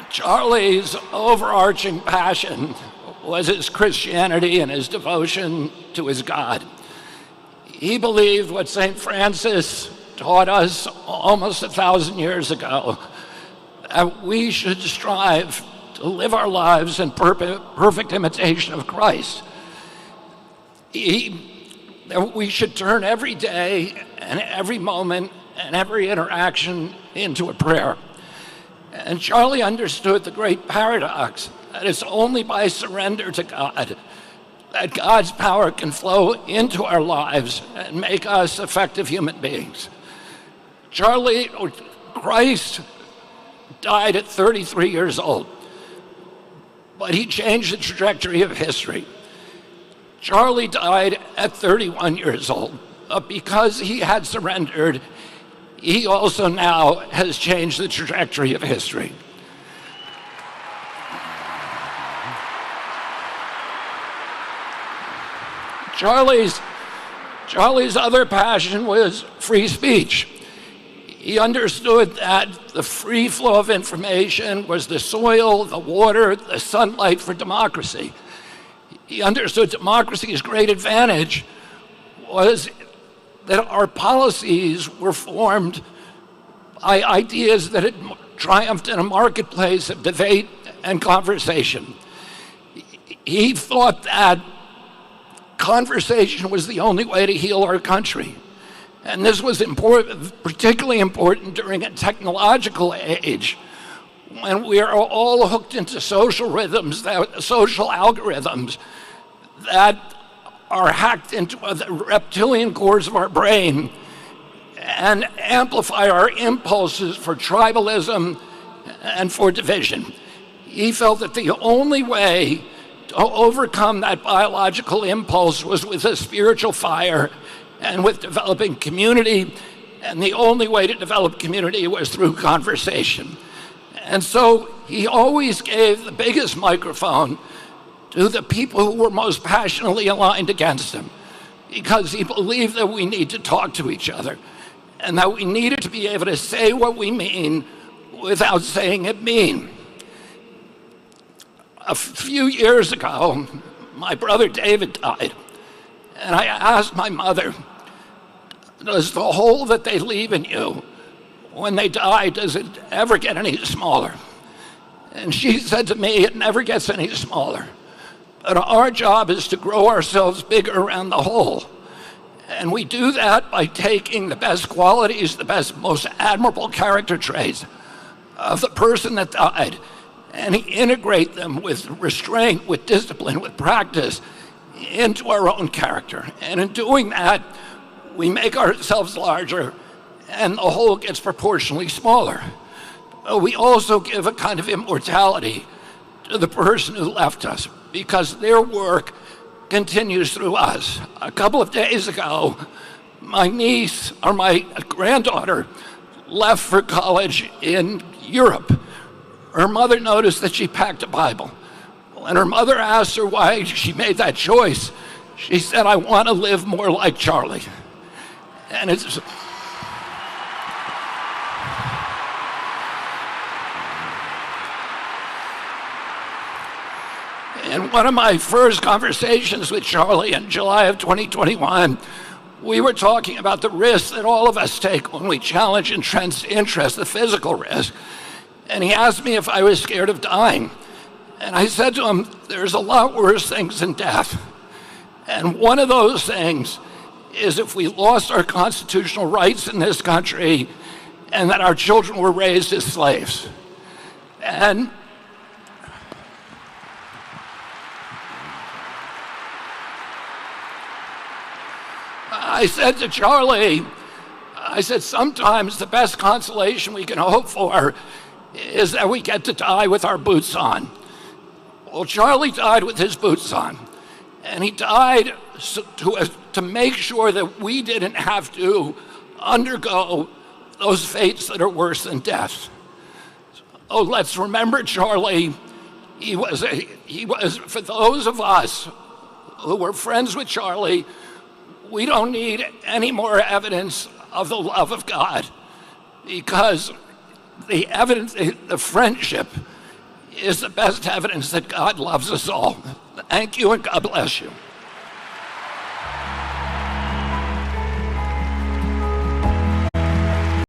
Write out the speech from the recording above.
Charlie's overarching passion was his Christianity and his devotion to his God. He believed what St. Francis taught us almost 1,000 years ago, that we should strive to live our lives in perfect imitation of Christ. That we should turn every day and every moment and every interaction into a prayer. And Charlie understood the great paradox that it's only by surrender to God that God's power can flow into our lives and make us effective human beings. Christ died at 33 years old, but he changed the trajectory of history. Charlie died at 31 years old, but because he had surrendered, he also now has changed the trajectory of history. Charlie's other passion was free speech. He understood that the free flow of information was the soil, the water, the sunlight for democracy. He understood democracy's great advantage was that our policies were formed by ideas that had triumphed in a marketplace of debate and conversation. He thought that conversation was the only way to heal our country. And this was particularly important during a technological age when we are all hooked into social rhythms, social algorithms that are hacked into the reptilian cores of our brain and amplify our impulses for tribalism and for division. He felt that the only way to overcome that biological impulse was with a spiritual fire and with developing community, and the only way to develop community was through conversation. And so he always gave the biggest microphone to the people who were most passionately aligned against him, because he believed that we need to talk to each other and that we needed to be able to say what we mean without saying it mean. A few years ago, my brother David died, and I asked my mother, does the hole that they leave in you when they die, does it ever get any smaller? And she said to me, it never gets any smaller. But our job is to grow ourselves bigger around the hole. And we do that by taking the best qualities, the best, most admirable character traits of the person that died, and integrate them with restraint, with discipline, with practice into our own character. And in doing that, we make ourselves larger and the whole gets proportionally smaller. But we also give a kind of immortality to the person who left us, because their work continues through us. A couple of days ago, my granddaughter left for college in Europe. Her mother noticed that she packed a Bible. When her mother asked her why she made that choice, she said, I want to live more like Charlie. And it's... In one of my first conversations with Charlie in July of 2021, we were talking about the risks that all of us take when we challenge entrenched interest, the physical risk. And he asked me if I was scared of dying. And I said to him, there's a lot worse things than death. And one of those things is if we lost our constitutional rights in this country and that our children were raised as slaves. And I said to Charlie, I said, sometimes the best consolation we can hope for is that we get to die with our boots on. Well, Charlie died with his boots on, and he died to make sure that we didn't have to undergo those fates that are worse than death. Oh, let's remember Charlie. He was, for those of us who were friends with Charlie, we don't need any more evidence of the love of God, because the evidence, the friendship is the best evidence that God loves us all. Thank you, and God bless you.